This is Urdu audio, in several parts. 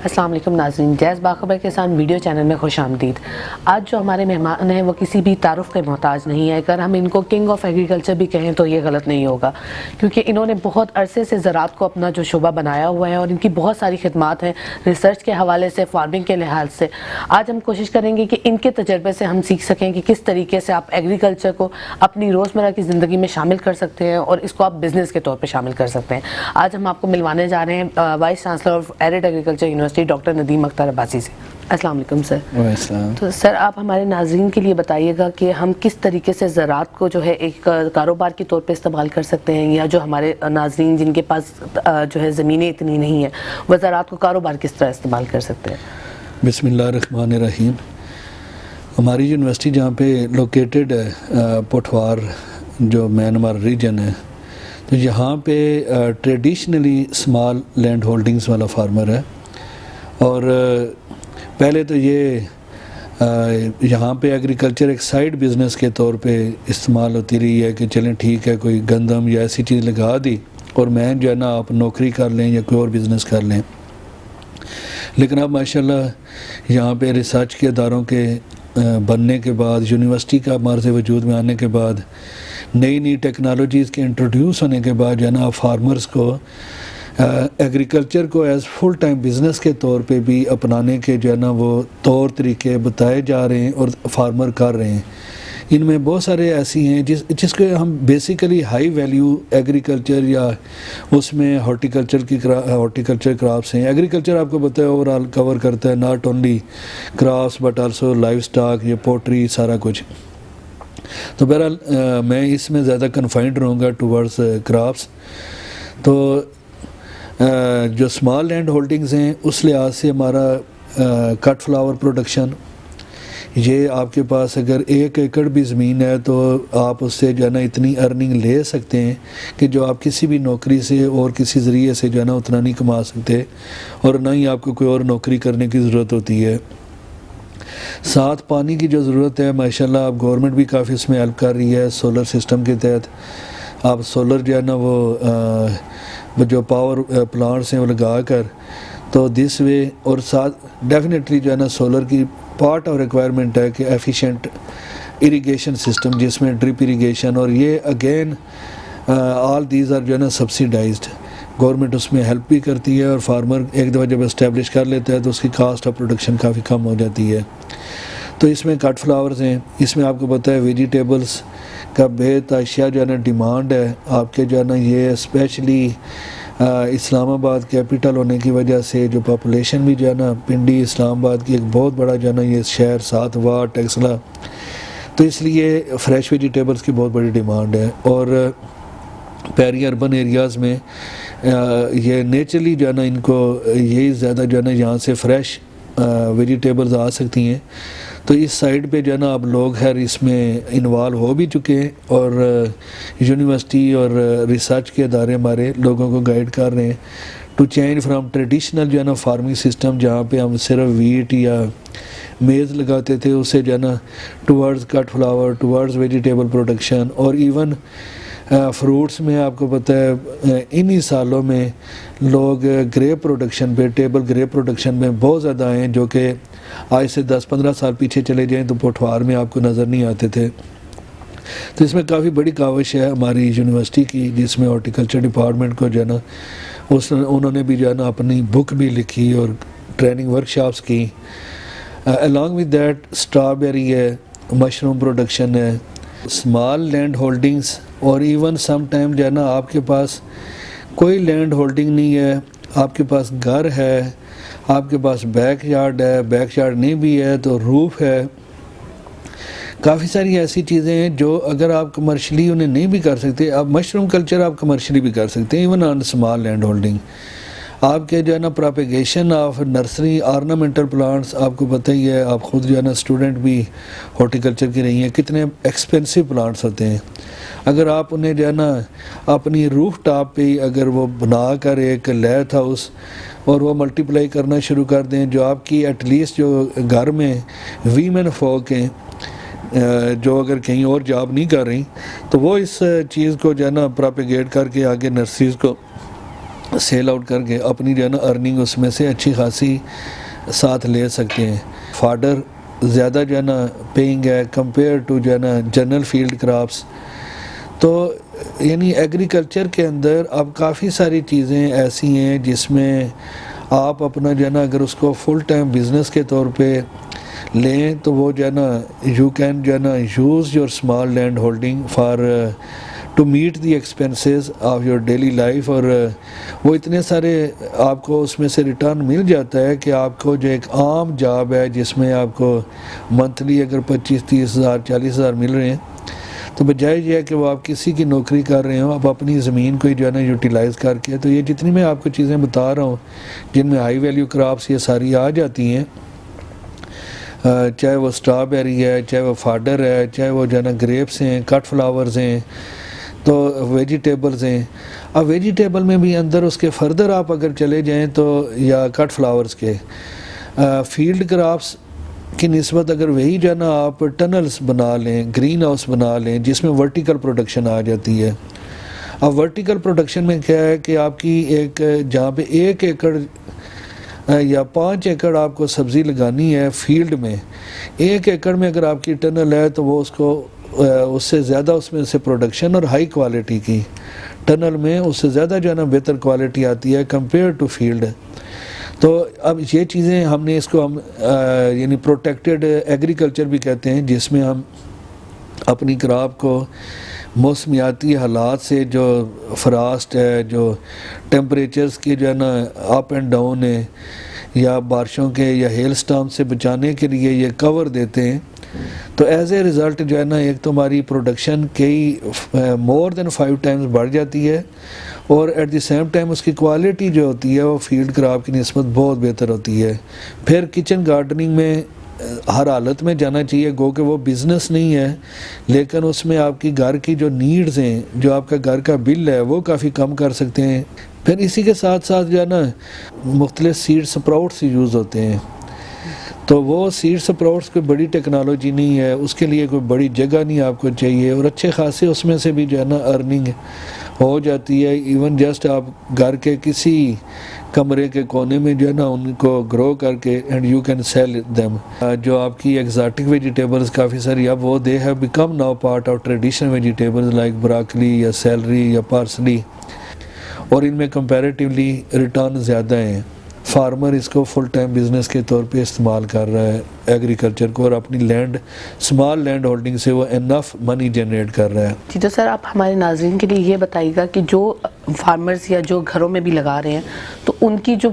السلام علیکم ناظرین، جیز باخبر کسان ویڈیو چینل میں خوش آمدید۔ آج جو ہمارے مہمان ہیں وہ کسی بھی تعارف کے محتاج نہیں ہے۔ اگر ہم ان کو کنگ آف ایگریکلچر بھی کہیں تو یہ غلط نہیں ہوگا، کیونکہ انہوں نے بہت عرصے سے زراعت کو اپنا جو شعبہ بنایا ہوا ہے اور ان کی بہت ساری خدمات ہیں ریسرچ کے حوالے سے، فارمنگ کے لحاظ سے۔ آج ہم کوشش کریں گے کہ ان کے تجربے سے ہم سیکھ سکیں کہ کس طریقے سے آپ ایگریکلچر کو اپنی روزمرہ کی زندگی میں شامل کر سکتے ہیں اور اس کو آپ بزنس کے طور پہ شامل کر سکتے ہیں۔ آج ہم آپ کو ملوانے جا رہے ہیں vice chancellor of arid agriculture university doctor Nadeem Akhtar Abbasi سے۔ السلام علیکم سر۔ السلام۔ تو سر آپ ہمارے ناظرین کے لیے بتائیے گا کہ ہم کس طریقے سے زراعت کو جو ہے ایک کاروبار کے طور پہ استعمال کر سکتے ہیں، یا جو ہمارے ناظرین جن کے پاس جو ہے زمینیں اتنی نہیں ہیں وہ زراعت کو کاروبار کس طرح استعمال کر سکتے ہیں؟ بسم اللہ الرحمن الرحیم۔ ہماری یونیورسٹی جہاں پہ لوکیٹڈ ہے پوٹھوار جو میانمار ریجن ہے، تو یہاں پہ ٹریڈیشنلی اسمال لینڈ ہولڈنگز والا فارمر ہے، اور پہلے تو یہ یہاں پہ ایگریکلچر ایک سائیڈ بزنس کے طور پہ استعمال ہوتی رہی ہے کہ چلیں ٹھیک ہے، کوئی گندم یا ایسی چیز لگا دی اور میں جو ہے نا آپ نوکری کر لیں یا کوئی اور بزنس کر لیں۔ لیکن اب ماشاءاللہ یہاں پہ ریسرچ کے اداروں کے بننے کے بعد، یونیورسٹی کا مرز وجود میں آنے کے بعد، نئی ٹیکنالوجیز کے انٹروڈیوس ہونے کے بعد جو ہے نا فارمرز کو ایگریکلچر کو ایز فل ٹائم بزنس کے طور پہ بھی اپنانے کے جو ہے نا وہ طور طریقے بتائے جا رہے ہیں اور فارمر کر رہے ہیں۔ ان میں بہت سارے ایسی ہیں جس کو ہم بیسیکلی ہائی ویلیو ایگریکلچر یا اس میں ہارٹیکلچر کراپس ہیں۔ ایگریکلچر آپ کو پتہ ہے اوورال کور کرتا ہے not only crops but also life stock, یہ پوٹری، سارا کچھ۔ تو بہرحال میں اس میں زیادہ کنفائنڈ رہوں گا ٹورڈز کراپس۔ تو جو اسمال لینڈ ہولڈنگز ہیں اس لحاظ سے ہمارا کٹ فلاور پروڈکشن، یہ آپ کے پاس اگر 1 ایکڑ بھی زمین ہے تو آپ اس سے جو ہے نا اتنی ارننگ لے سکتے ہیں کہ جو آپ کسی بھی نوکری سے اور کسی ذریعے سے جو ہے نا اتنا نہیں کما سکتے، اور نہ ہی آپ کو کوئی اور نوکری کرنے کی ضرورت ہوتی ہے۔ ساتھ پانی کی جو ضرورت ہے ماشاءاللہ اب گورنمنٹ بھی کافی اس میں ہیلپ کر رہی ہے سولر سسٹم کے تحت۔ آپ سولر جو ہے نا وہ جو پاور پلانٹس ہیں وہ لگا کر تو دس وے، اور ساتھ ڈیفینیٹلی جو ہے نا سولر کی پارٹ آف ریکوائرمنٹ ہے کہ ایفیشینٹ اریگیشن سسٹم جس میں ڈرپ اریگیشن، اور یہ اگین آل دیز آر جو ہے نا سبسیڈائزڈ، گورنمنٹ اس میں ہیلپ بھی کرتی ہے، اور فارمر ایک دفعہ جب اسٹیبلش کر لیتا ہے تو اس کی کاسٹ آف پروڈکشن کافی کم ہو جاتی ہے۔ تو اس میں کٹ فلاورز ہیں، اس میں آپ کو پتہ ہے ویجیٹیبلز کا بے تحاشا جو ہے نا ڈیمانڈ ہے آپ کے جو ہے نا، یہ اسپیشلی اسلام آباد کیپٹل ہونے کی وجہ سے جو پاپولیشن بھی جو ہے نا پنڈی اسلام آباد کی ایک بہت بڑا جو ہے نا یہ شہر، ساتھ واٹ ٹیکسلا، تو اس لیے فریش ویجیٹیبلز کی بہت بڑی ڈیمانڈ ہے۔ اور پیری اربن ایریاز میں یہ نیچرلی جو ہے نا ان کو یہی زیادہ جو ہے نا یہاں سے فریش ویجیٹیبلز آ سکتی ہیں، تو اس سائڈ پہ جو ہے نا اب لوگ خیر اس میں انوالو ہو بھی چکے ہیں، اور یونیورسٹی اور ریسرچ کے ادارے ہمارے لوگوں کو گائیڈ کر رہے ہیں ٹو چینج فرام ٹریڈیشنل جو ہے نا فارمنگ سسٹم جہاں پہ ہم صرف ویٹ یا میز لگاتے تھے، اسے جو ہے نا ٹورڈز کٹ فلاور، ٹورڈز ویجیٹیبل پروڈکشن، اور ایون فروٹس میں آپ کو پتہ ہے انہی سالوں میں لوگ گریپ پروڈکشن پہ، ٹیبل گریپ پروڈکشن میں بہت زیادہ آئے ہیں، جو کہ آج سے 10-15 سال پیچھے چلے جائیں تو پوٹھوار میں آپ کو نظر نہیں آتے تھے۔ تو اس میں کافی بڑی کاوش ہے ہماری یونیورسٹی کی، جس میں ہارٹیکلچر ڈپارٹمنٹ کو جو ہے نا انہوں نے بھی جو ہے نا اپنی بک بھی لکھی اور ٹریننگ ورکشاپس کی۔ along with that اسٹرابیری ہے، مشروم پروڈکشن ہے، اسمال لینڈ ہولڈنگز، اور ایون سم ٹائم جو ہے نا آپ کے پاس کوئی لینڈ ہولڈنگ نہیں ہے، آپ کے پاس گھر ہے، آپ کے پاس بیک یارڈ ہے، بیک یارڈ نہیں بھی ہے تو روف ہے۔ کافی ساری ایسی چیزیں ہیں جو اگر آپ کمرشلی انہیں نہیں بھی کر سکتے، آپ مشروم کلچر آپ کمرشلی بھی کر سکتے ہیں even on small land holding. آپ کے جو ہے نا propagation of nursery ornamental plants, آپ کو پتہ ہی ہے، آپ خود جو ہے نا اسٹوڈنٹ بھی ہارٹیکلچر کی رہی ہیں، کتنے ایکسپینسو پلانٹس ہوتے ہیں۔ اگر آپ انہیں جو ہے نا اپنی روف ٹاپ پہ اگر وہ بنا کر ایک لیت ہاؤس اور وہ ملٹیپلائی کرنا شروع کر دیں، جو آپ کی ایٹ لیسٹ جو گھر میں ویمن فوک ہیں جو اگر کہیں اور جاب نہیں کر رہی، تو وہ اس چیز کو جو ہے نا پراپیگیٹ کر کے آگے نرسریز کو سیل آؤٹ کر کے اپنی جو ہے نا ارننگ اس میں سے اچھی خاصی ساتھ لے سکتے ہیں. فاڈر زیادہ جو ہے نا پیئنگ ہے کمپیئر ٹو جو ہے نا جنرل فیلڈ کراپس. تو یعنی ایگریکلچر کے اندر اب کافی ساری چیزیں ایسی ہیں جس میں آپ اپنا جو ہے نا اگر اس کو فل ٹائم بزنس کے طور پہ لیں تو وہ جو ہے نا یو کین جو ہے نا use your small land holding for to meet the expenses of your daily life. اور وہ اتنے سارے آپ کو اس میں سے ریٹرن مل جاتا ہے کہ آپ کو جو ایک عام جاب ہے جس میں آپ کو منتھلی اگر 25-30 ہزار 40 ہزار مل رہے ہیں تو بجائے یہ ہے کہ وہ آپ کسی کی نوکری کر رہے ہوں. آپ اپنی زمین کو جو ہے نا یوٹیلائز کر کے تو یہ جتنی میں آپ کو چیزیں بتا رہا ہوں جن میں ہائی ویلیو کراپس یہ ساری آ جاتی ہیں, چاہے وہ اسٹرابیری ہے, چاہے وہ فاڈر ہے, چاہے وہ جو ہے نا گریپس ہیں, کٹ فلاورز ہیں, تو ویجیٹیبلز ہیں. اب ویجیٹیبل میں بھی اندر اس کے فردر آپ اگر چلے جائیں تو یا کٹ فلاورز کے فیلڈ کراپس کی نسبت اگر وہی جو ہے نا آپ ٹنلز بنا لیں, گرین ہاؤس بنا لیں جس میں ورٹیکل پروڈکشن آ جاتی ہے. اب ورٹیکل پروڈکشن میں کیا ہے کہ آپ کی ایک جہاں پہ 1 ایکڑ یا 5 ایکڑ آپ کو سبزی لگانی ہے فیلڈ میں, 1 ایکڑ میں اگر آپ کی ٹنل ہے تو وہ اس کو اس سے زیادہ اس میں سے پروڈکشن اور ہائی کوالٹی کی ٹنل میں اس سے زیادہ جو ہے نا بہتر کوالٹی آتی ہے کمپیئر ٹو فیلڈ. تو اب یہ چیزیں ہم نے اس کو ہم یعنی پروٹیکٹڈ ایگریکلچر بھی کہتے ہیں جس میں ہم اپنی کراپ کو موسمیاتی حالات سے جو فراسٹ ہے, جو ٹیمپریچرز کی جو ہے نا اپ اینڈ ڈاؤن ہے, یا بارشوں کے یا ہیل سٹارم سے بچانے کے لیے یہ کور دیتے ہیں. تو ایز اے رزلٹ جو ہے نا ایک تو ہماری پروڈکشن کئی مور دین 5 ٹائمز بڑھ جاتی ہے, اور ایٹ دی سیم ٹائم اس کی کوالٹی جو ہوتی ہے وہ فیلڈ کراپ کی نسبت بہت بہتر ہوتی ہے. پھر کچن گارڈننگ میں ہر حالت میں جانا چاہیے, گو کہ وہ بزنس نہیں ہے لیکن اس میں آپ کی گھر کی جو نیڈز ہیں, جو آپ کا گھر کا بل ہے وہ کافی کم کر سکتے ہیں. پھر اسی کے ساتھ ساتھ جو ہے نا مختلف سیڈ سپراؤٹس یوز ہوتے ہیں. تو وہ سیڈ سپراؤٹس کوئی بڑی ٹیکنالوجی نہیں ہے, اس کے لیے کوئی بڑی جگہ نہیں آپ کو چاہیے, اور اچھے خاصے اس میں سے بھی جو ہے نا ارننگ ہو جاتی ہے. ایون جسٹ آپ گھر کے کسی کمرے کے کونے میں جو ہے نا ان کو گرو کر کے and you can sell them. جو آپ کی ایگزاٹک ویجیٹیبلز کافی ساری اب وہ they have become now part of traditional vegetables like broccoli یا سیلری یا پارسلی, اور ان میں کمپیریٹیولی ریٹرن زیادہ ہیں. فارمر اس کو فل ٹائم بزنس کے طور پہ استعمال کر رہا ہے ایگریکلچر کو, اور اپنی لینڈ اسمال لینڈ ہولڈنگ سے وہ انف منی جنریٹ کر رہا ہے. جی تو سر آپ ہمارے ناظرین کے لیے یہ بتائیے گا کہ جو فارمرز یا جو گھروں میں بھی لگا رہے ہیں تو ان کی جو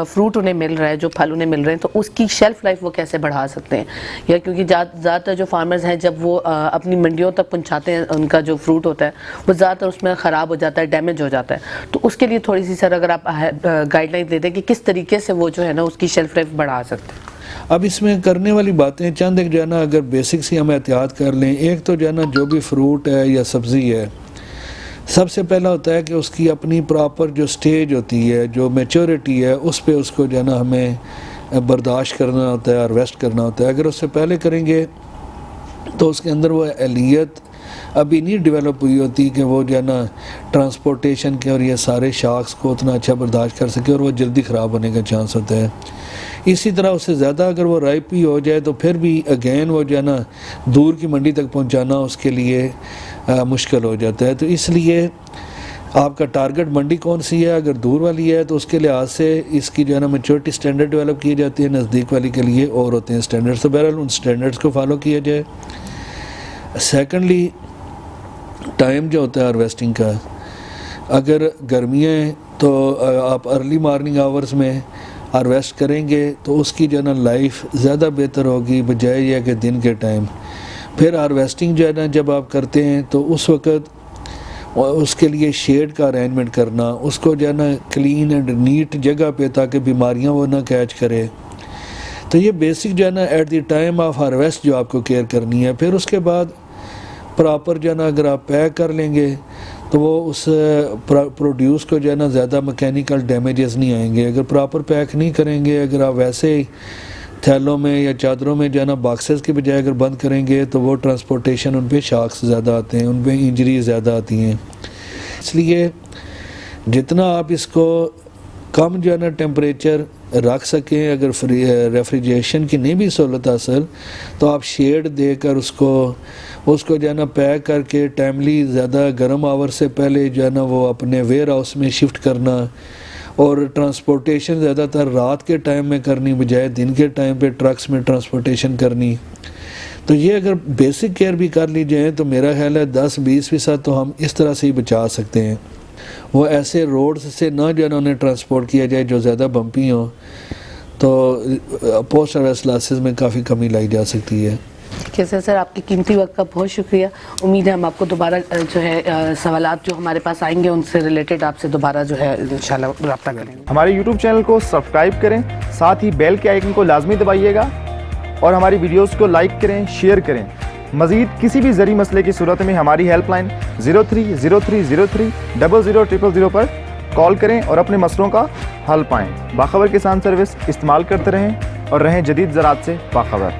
فروٹ انہیں مل رہا ہے, جو پھل انہیں مل رہے ہیں, تو اس کی شیلف لائف وہ کیسے بڑھا سکتے ہیں؟ یا کیونکہ زیادہ تر جو فارمرز ہیں جب وہ اپنی منڈیوں تک پہنچاتے ہیں ان کا جو فروٹ ہوتا ہے وہ زیادہ تر اس میں خراب ہو جاتا ہے, ڈیمیج ہو جاتا ہے. تو اس کے لیے تھوڑی سی سر اگر آپ گائیڈ لائن دے دیں کہ کس طریقے سے وہ جو ہے نا اس کی شیلف لائف بڑھا سکتے ہیں. اب اس میں کرنے والی باتیں چند ایک جو ہے نا اگر بیسکس ہی ہم احتیاط کر لیں. ایک تو جو ہے نا جو بھی فروٹ ہے یا سبزی ہے, سب سے پہلا ہوتا ہے کہ اس کی اپنی پراپر جو سٹیج ہوتی ہے, جو میچورٹی ہے, اس پہ اس کو جو ہے نا ہمیں برداشت کرنا ہوتا ہے, ہارویسٹ کرنا ہوتا ہے. اگر اس سے پہلے کریں گے تو اس کے اندر وہ اہلیت ابھی نہیں ڈیولپ ہوئی ہوتی کہ وہ جو ہے نا ٹرانسپورٹیشن کے اور یہ سارے شاکس کو اتنا اچھا برداشت کر سکے, اور وہ جلدی خراب ہونے کا چانس ہوتا ہے. اسی طرح اس سے زیادہ اگر وہ رائپ ہی ہو جائے تو پھر بھی اگین وہ جو ہے نا دور کی منڈی تک پہنچانا اس کے لیے مشکل ہو جاتا ہے. تو اس لیے آپ کا ٹارگٹ منڈی کون سی ہے, اگر دور والی ہے تو اس کے لحاظ سے اس کی جو ہے نا میچورٹی سٹینڈرڈ ڈیولپ کی جاتی ہے, نزدیک والی کے لیے اور ہوتے ہیں سٹینڈرڈز. تو بہرحال ان سٹینڈرڈز کو فالو کیا جائے. سیکنڈلی ٹائم جو ہوتا ہے ہارویسٹنگ کا, اگر گرمیاں ہیں تو آپ ارلی مارننگ آورز میں ہارویسٹ کریں گے تو اس کی جو ہے نا لائف زیادہ بہتر ہوگی بجائے یہ کہ دن کے ٹائم. پھر ہارویسٹنگ جو ہے نا جب آپ کرتے ہیں تو اس وقت اس کے لیے شیڈ کا ارینجمنٹ کرنا, اس کو جو ہے نا کلین اینڈ نیٹ جگہ پہ تاکہ بیماریاں وہ نہ کیچ کرے. تو یہ بیسک جو ہے نا at the time of harvest جو آپ کو کیئر کرنی ہے. پھر اس کے بعد پراپر جو ہے نا اگر آپ پیک کر لیں گے تو وہ اس پروڈیوس کو جو ہے نا زیادہ مکینیکل ڈیمیجز نہیں آئیں گے. اگر پراپر پیک نہیں کریں گے, اگر آپ ویسے ہی تھیلوں میں یا چادروں میں جو ہے نا باکسز کے بجائے اگر بند کریں گے تو وہ ٹرانسپورٹیشن ان پہ شاکس زیادہ آتے ہیں, ان پہ انجریز زیادہ آتی ہیں. اس لیے جتنا آپ اس کو کم جو ہے نا ٹیمپریچر رکھ سکیں، اگر ریفریجریشن کی نہیں بھی سہولت حاصل تو آپ شیڈ دے کر اس کو جو ہے نا پیک کر کے ٹائملی زیادہ گرم آور سے پہلے جو ہے نا وہ اپنے ویئر ہاؤس میں شفٹ کرنا، اور ٹرانسپورٹیشن زیادہ تر رات کے ٹائم میں کرنی بجائے دن کے ٹائم پہ ٹرکس میں ٹرانسپورٹیشن کرنی. تو یہ اگر بیسک کیئر بھی کر لی جائیں تو میرا خیال ہے 10-20% تو ہم اس طرح سے ہی بچا سکتے ہیں. وہ ایسے روڈز سے نہ جو ہے نا انہیں ٹرانسپورٹ کیا جائے جو زیادہ بمپی ہوں، تو پوسٹ ہارویسٹ لاسز میں کافی کمی لائی جا سکتی ہے. ٹھیک ہے سر، آپ کے قیمتی وقت کا بہت شکریہ. امید ہے ہم آپ کو دوبارہ جو ہے سوالات جو ہمارے پاس آئیں گے ان سے ریلیٹڈ آپ سے دوبارہ جو ہے انشاءاللہ رابطہ کریں گے. ہمارے یوٹیوب چینل کو سبسکرائب کریں، ساتھ ہی بیل کے آئیکن کو لازمی دبائیے گا، اور ہماری ویڈیوز کو لائک کریں، شیئر کریں. مزید کسی بھی زرعی مسئلے کی صورت میں ہماری ہیلپ لائن 030303000000 پر کال کریں اور اپنے مسئلوں کا حل پائیں. باخبر کسان سروس استعمال کرتے رہیں اور رہیں جدید زراعت سے باخبر.